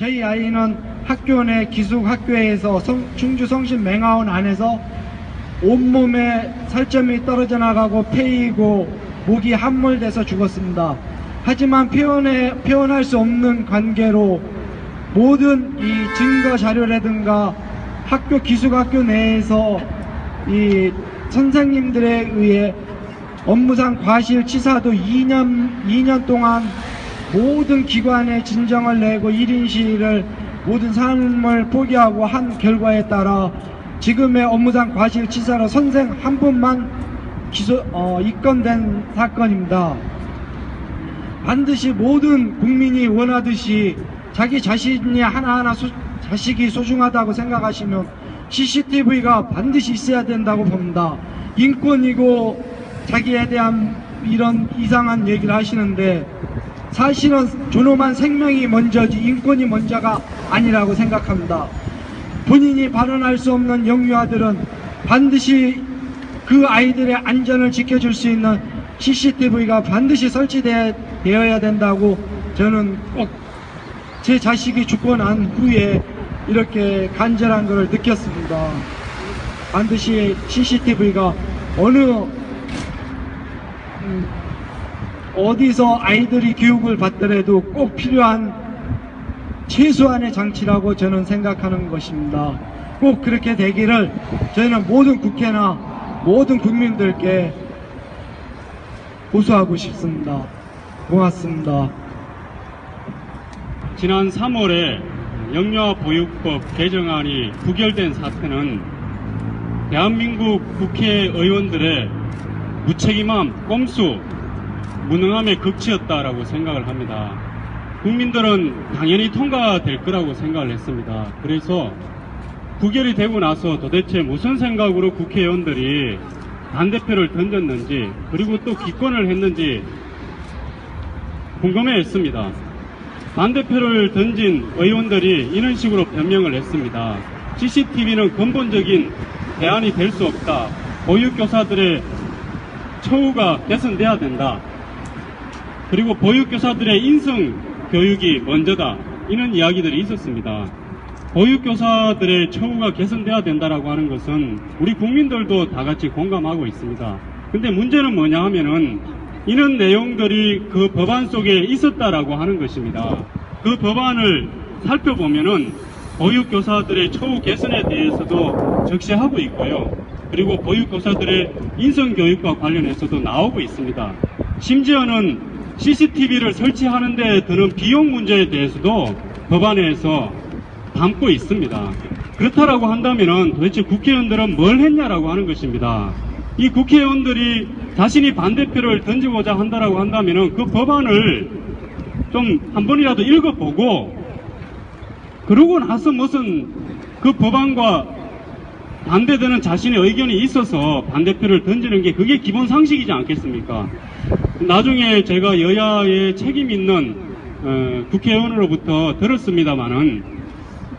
저희 아이는 학교 내 기숙학교에서 충주 성심 맹아원 안에서 온몸에 살점이 떨어져 나가고 폐이고 목이 함몰돼서 죽었습니다. 하지만 표현할 수 없는 관계로 모든 이 증거 자료라든가 학교 기숙학교 내에서 이 선생님들에 의해 업무상 과실치사도 2년 동안 모든 기관에 진정을 내고 1인 시위를 모든 삶을 포기하고 한 결과에 따라 지금의 업무상 과실치사로 선생 한 분만 입건된 사건입니다. 반드시 모든 국민이 원하듯이 자기 자신이 하나하나 자식이 소중하다고 생각하시면 CCTV가 반드시 있어야 된다고 봅니다. 인권이고 자기에 대한 이런 이상한 얘기를 하시는데 사실은 존엄한 생명이 먼저지 인권이 먼저가 아니라고 생각합니다. 본인이 발언할 수 없는 영유아들은 반드시 그 아이들의 안전을 지켜줄 수 있는 CCTV가 반드시 설치되어야 된다고 저는 꼭 제 자식이 죽고 난 후에 이렇게 간절한 것을 느꼈습니다. 반드시 CCTV가 어디서 아이들이 교육을 받더라도 꼭 필요한 최소한의 장치라고 저는 생각하는 것입니다. 꼭 그렇게 되기를 저희는 모든 국회나 모든 국민들께 호소하고 싶습니다. 고맙습니다. 지난 3월에 영유아 보육법 개정안이 부결된 사태는 대한민국 국회의원들의 무책임함, 꼼수, 무능함의 극치였다라고 생각을 합니다. 국민들은 당연히 통과될 거라고 생각을 했습니다. 그래서 부결이 되고 나서 도대체 무슨 생각으로 국회의원들이 반대표를 던졌는지 그리고 또 기권을 했는지 궁금해했습니다. 반대표를 던진 의원들이 이런 식으로 변명을 했습니다. CCTV는 근본적인 대안이 될 수 없다. 보육교사들의 처우가 개선돼야 된다. 그리고 보육교사들의 인성교육이 먼저다. 이런 이야기들이 있었습니다. 보육교사들의 처우가 개선돼야 된다라고 하는 것은 우리 국민들도 다 같이 공감하고 있습니다. 근데 문제는 뭐냐 하면은 이런 내용들이 그 법안 속에 있었다라고 하는 것입니다. 그 법안을 살펴보면은 보육교사들의 처우 개선에 대해서도 적시하고 있고요. 그리고 보육교사들의 인성교육과 관련해서도 나오고 있습니다. 심지어는 CCTV를 설치하는 데 드는 비용 문제에 대해서도 법안에서 담고 있습니다. 그렇다라고 한다면은 도대체 국회의원들은 뭘 했냐라고 하는 것입니다. 이 국회의원들이 자신이 반대표를 던지고자 한다라고 한다면은 그 법안을 좀 한 번이라도 읽어보고 그러고 나서 무슨 그 법안과 반대되는 자신의 의견이 있어서 반대표를 던지는 게 그게 기본 상식이지 않겠습니까? 나중에 제가 여야의 책임 있는 국회의원으로부터 들었습니다마는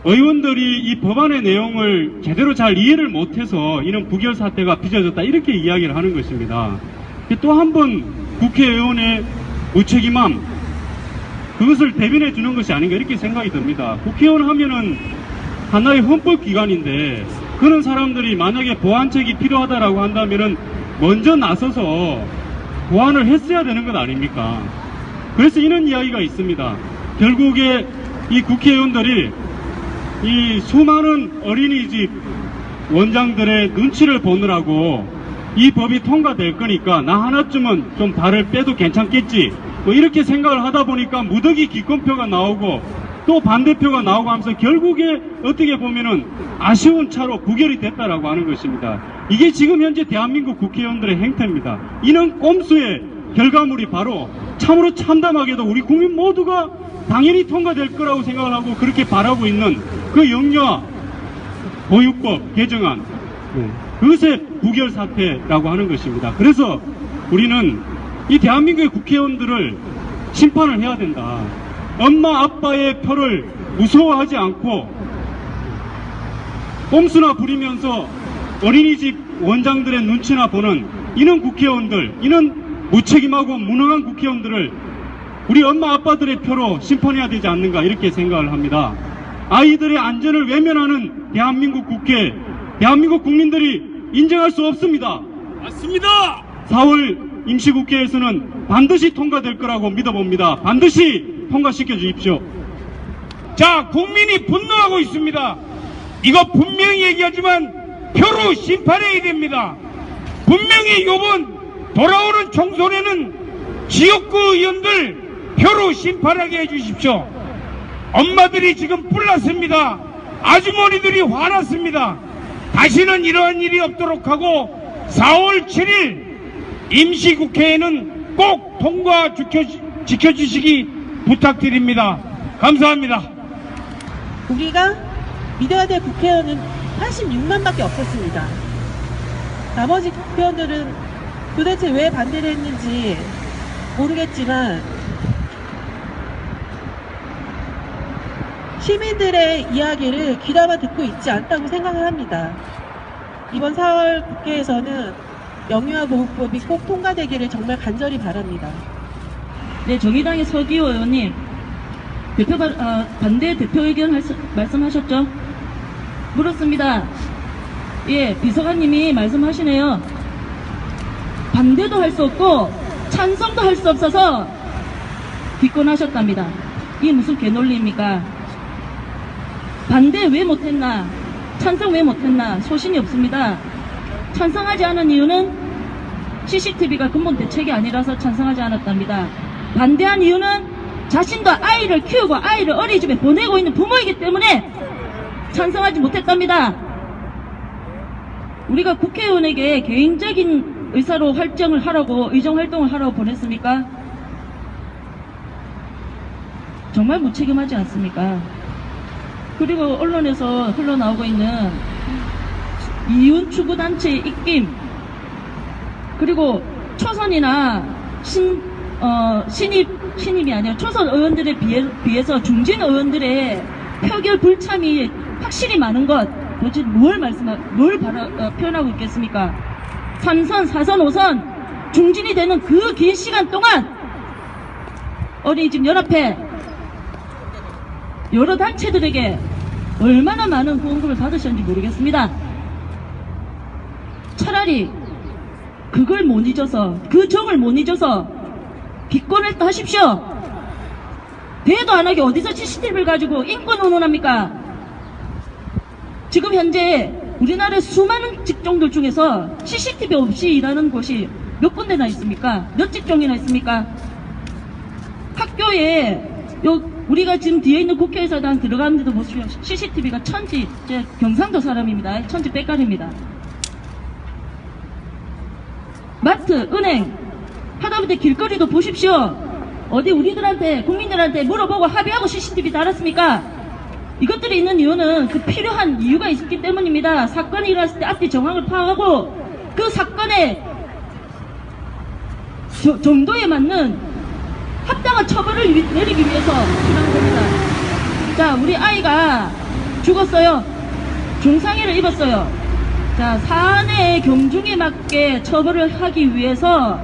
의원들이 이 법안의 내용을 제대로 잘 이해를 못해서 이런 부결 사태가 빚어졌다 이렇게 이야기를 하는 것입니다. 또 한 번 국회의원의 무책임함 그것을 대변해 주는 것이 아닌가 이렇게 생각이 듭니다. 국회의원 하면은 하나의 헌법기관인데 그런 사람들이 만약에 보완책이 필요하다라고 한다면은 먼저 나서서 보완을 했어야 되는 것 아닙니까? 그래서 이런 이야기가 있습니다. 결국에 이 국회의원들이 이 수많은 어린이집 원장들의 눈치를 보느라고 이 법이 통과될 거니까 나 하나쯤은 좀 발을 빼도 괜찮겠지 뭐 이렇게 생각을 하다 보니까 무더기 기권표가 나오고 또 반대표가 나오고 하면서 결국에 어떻게 보면은 아쉬운 차로 부결이 됐다라고 하는 것입니다. 이게 지금 현재 대한민국 국회의원들의 행태입니다. 이런 꼼수의 결과물이 바로 참으로 참담하게도 우리 국민 모두가 당연히 통과될 거라고 생각을 하고 그렇게 바라고 있는 그 영유아 보육법 개정안 그것의 부결 사태라고 하는 것입니다. 그래서 우리는 이 대한민국의 국회의원들을 심판을 해야 된다. 엄마 아빠의 표를 무서워하지 않고 꼼수나 부리면서 어린이집 원장들의 눈치나 보는 이런 국회의원들, 이런 무책임하고 무능한 국회의원들을 우리 엄마 아빠들의 표로 심판해야 되지 않는가 이렇게 생각을 합니다. 아이들의 안전을 외면하는 대한민국 국회, 대한민국 국민들이 인정할 수 없습니다. 맞습니다. 4월 임시국회에서는 반드시 통과될 거라고 믿어봅니다. 반드시 통과시켜 주십시오. 자, 국민이 분노하고 있습니다. 이거 분명히 얘기하지만 표로 심판해야 됩니다. 분명히 이번 돌아오는 총선에는 지역구 의원들 표로 심판하게 해주십시오. 엄마들이 지금 뿔났습니다. 아주머니들이 화났습니다. 다시는 이러한 일이 없도록 하고 4월 7일 임시국회에는 꼭 통과 지켜주시기 부탁드립니다. 감사합니다. 우리가 믿어야 될 국회의원은 86만 밖에 없었습니다. 나머지 국회의원들은 도대체 왜 반대를 했는지 모르겠지만 시민들의 이야기를 귀담아 듣고 있지 않다고 생각을 합니다. 이번 4월 국회에서는 영유아 보호법이 꼭 통과되기를 정말 간절히 바랍니다. 네, 정의당의 서기호 의원님, 반대 대표 의견 말씀하셨죠? 물었습니다. 예, 비서관님이 말씀하시네요. 반대도 할 수 없고 찬성도 할 수 없어서 기권하셨답니다. 이게 무슨 개논리입니까? 반대 왜 못했나? 찬성 왜 못했나? 소신이 없습니다. 찬성하지 않은 이유는 CCTV가 근본 대책이 아니라서 찬성하지 않았답니다. 반대한 이유는 자신도 아이를 키우고 아이를 어린이집에 보내고 있는 부모이기 때문에 찬성하지 못했답니다. 우리가 국회의원에게 개인적인 의사로 활동을 하라고, 의정활동을 하라고 보냈습니까? 정말 무책임하지 않습니까? 그리고 언론에서 흘러나오고 있는 이윤 추구단체의 입김, 그리고 초선이나 신입이 아니라 초선 의원들에 비해서 중진 의원들의 표결 불참이 확실히 많은 것, 도대체 뭘 표현하고 있겠습니까? 3선, 4선, 5선 중진이 되는 그 긴 시간 동안 어린이집 연합회 여러 단체들에게 얼마나 많은 후원금을 받으셨는지 모르겠습니다. 차라리 그걸 못 잊어서, 그 정을 못 잊어서 기권을 또 하십시오. 대도 안 하게 어디서 CCTV를 가지고 인권 운운합니까? 지금 현재 우리나라의 수많은 직종들 중에서 CCTV 없이 일하는 곳이 몇 군데나 있습니까? 몇 직종이나 있습니까? 학교에 우리가 지금 뒤에 있는 국회의사당 들어가는데도 보십시오. CCTV가 천지, 제 경상도 사람입니다. 천지 빽깔입니다. 마트, 은행, 하다못해 길거리도 보십시오. 어디 우리들한테, 국민들한테 물어보고 합의하고 CCTV 달았습니까? 이것들이 있는 이유는 그 필요한 이유가 있기 때문입니다. 사건이 일어났을 때 앞뒤 정황을 파악하고 그 사건의 정도에 맞는 합당한 처벌을 내리기 위해서 필요한 겁니다. 자, 우리 아이가 죽었어요. 중상해를 입었어요. 자, 사안의 경중에 맞게 처벌을 하기 위해서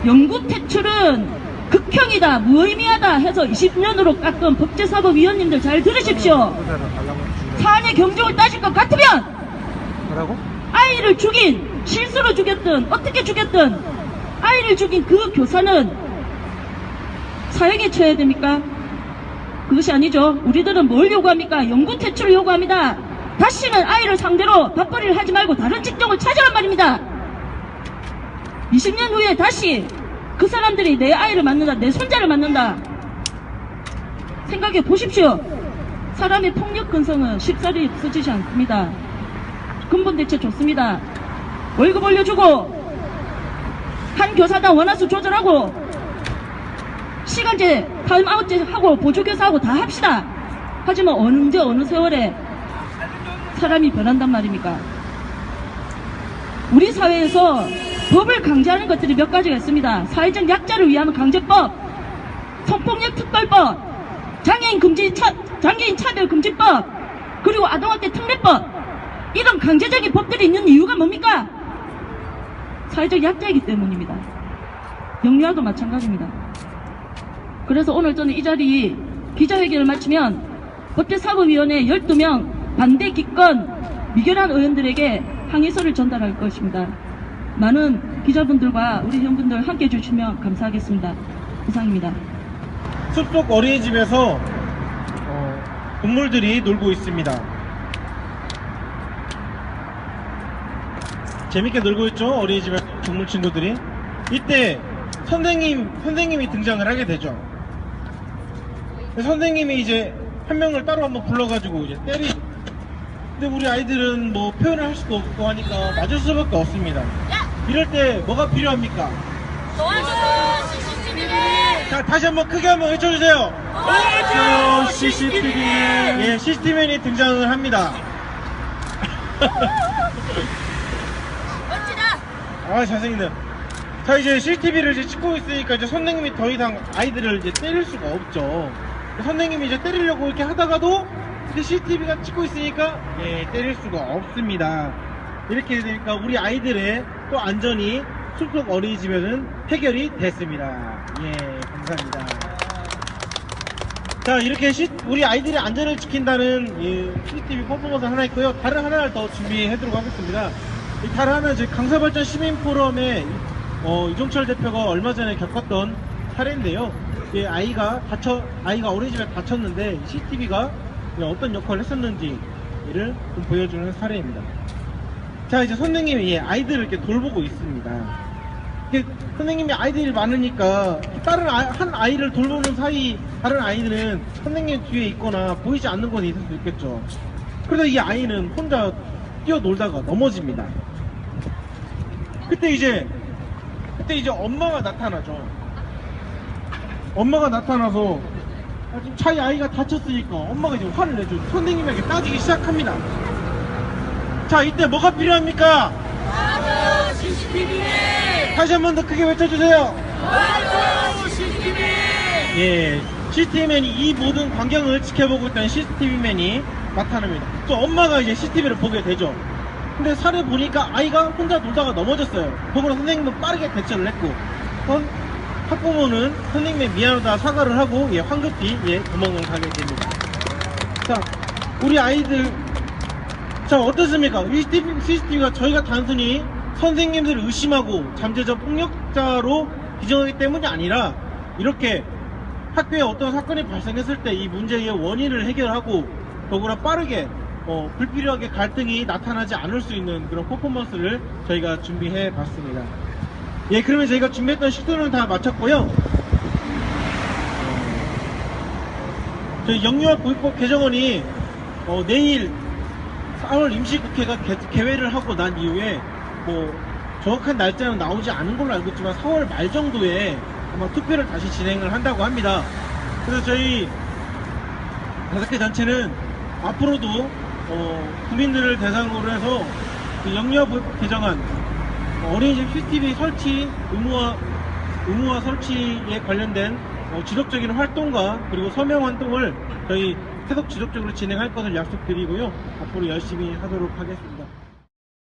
영구 퇴출은 극형이다, 무의미하다 해서 20년으로 깎은 법제사법위원님들 잘 들으십시오. 사안의 경중을 따질 것 같으면 아이를 죽인, 실수로 죽였든 어떻게 죽였든 아이를 죽인 그 교사는 사형에 처해야 됩니까? 그것이 아니죠. 우리들은 뭘 요구합니까? 영구 퇴출을 요구합니다. 다시는 아이를 상대로 밥벌이를 하지 말고 다른 직종을 찾으란 말입니다. 20년 후에 다시 그 사람들이 내 아이를 맞는다, 내 손자를 맞는다, 생각해 보십시오. 사람의 폭력 근성은 쉽사리 없어지지 않습니다. 근본 대책 좋습니다. 월급 올려주고 한 교사당 원화수 조절하고 시간제, 타임아웃제 하고 보조교사하고 다 합시다. 하지만 언제 어느 세월에 사람이 변한단 말입니까? 우리 사회에서 법을 강제하는 것들이 몇 가지가 있습니다. 사회적 약자를 위한 강제법, 성폭력 특별법, 장애인 차별 금지법, 그리고 아동학대 특례법, 이런 강제적인 법들이 있는 이유가 뭡니까? 사회적 약자이기 때문입니다. 영유아도 마찬가지입니다. 그래서 오늘 저는 이 자리 기자회견을 마치면 법제사법위원회 12명 반대 기권 미결한 의원들에게 항의서를 전달할 것입니다. 많은 기자분들과 우리 회원분들 함께 해주시면 감사하겠습니다. 이상입니다. 숲속 어린이집에서 동물들이 놀고 있습니다. 재밌게 놀고 있죠? 어린이집에 동물 친구들이. 이때 선생님이 등장을 하게 되죠. 선생님이 이제 한 명을 따로 한번 불러가지고 이제 근데 우리 아이들은 뭐 표현을 할 수도 없고 하니까 맞을 수밖에 없습니다. 이럴 때 뭐가 필요합니까? 자, 다시 한번 크게 한번 외쳐주세요. 도와줘 CCTV. 예, CCTV맨이 등장을 합니다. 아, 잘생긴다. 자, 이제 CCTV를 이제 찍고 있으니까 이제 선생님이 더 이상 아이들을 이제 때릴 수가 없죠. 선생님이 이제 때리려고 이렇게 하다가도 이제 CCTV가 찍고 있으니까 예, 때릴 수가 없습니다. 이렇게 되니까 우리 아이들의 또 안전이 숲속 어린이집에는 해결이 됐습니다. 예, 감사합니다. 자, 이렇게 우리 아이들의 안전을 지킨다는 CCTV 퍼포먼스 하나 있고요. 다른 하나를 더 준비해드리도록 하겠습니다. 이 다른 하나는 저희 강사발전 시민포럼의 이종철 대표가 얼마 전에 겪었던 사례인데요. 아이가 어린이집에 다쳤는데 CCTV가 어떤 역할을 했었는지를 좀 보여주는 사례입니다. 자, 이제 선생님이 아이들을 이렇게 돌보고 있습니다. 선생님이 아이들이 많으니까 한 아이를 돌보는 사이 다른 아이들은 선생님 뒤에 있거나 보이지 않는 곳에 있을 수 있겠죠. 그래서 이 아이는 혼자 뛰어놀다가 넘어집니다. 그때 이제 엄마가 나타나죠. 엄마가 나타나서 지금 자기 아이가 다쳤으니까 엄마가 이제 화를 내죠. 선생님에게 따지기 시작합니다. 자, 이때 뭐가 필요합니까? 도와줘 CCTV. 다시 한 번 더 크게 외쳐주세요. 도와줘 CCTV. 예, CCTV맨이 이 모든 광경을 지켜보고 있던 CCTV맨이 나타납니다. 또 엄마가 이제 CCTV를 보게 되죠. 근데 사례 보니까 아이가 혼자 놀다가 넘어졌어요. 더불어 선생님은 빠르게 대처를 했고, 학부모는 선생님의 미안하다 사과를 하고 황급히 도망을 가게 됩니다. 자, 우리 아이들 자, 어떻습니까? 이 CCTV가 저희가 단순히 선생님들을 의심하고 잠재적 폭력자로 규정하기 때문이 아니라 이렇게 학교에 어떤 사건이 발생했을 때 이 문제의 원인을 해결하고 더불어 빠르게 불필요하게 갈등이 나타나지 않을 수 있는 그런 퍼포먼스를 저희가 준비해 봤습니다. 예, 그러면 저희가 준비했던 시도는 다 마쳤고요. 저희 영유아보육법 개정안이 내일 4월 임시국회가 개회를 하고 난 이후에 정확한 날짜는 나오지 않은 걸로 알고 있지만 4월 말 정도에 아마 투표를 다시 진행을 한다고 합니다. 그래서 저희 5개 단체는 앞으로도 국민들을 대상으로 해서 영유아보육법 개정안 어린이집 CCTV 설치 의무화 설치에 관련된 지속적인 활동과 그리고 서명 활동을 저희 계속 지속적으로 진행할 것을 약속드리고요. 앞으로 열심히 하도록 하겠습니다.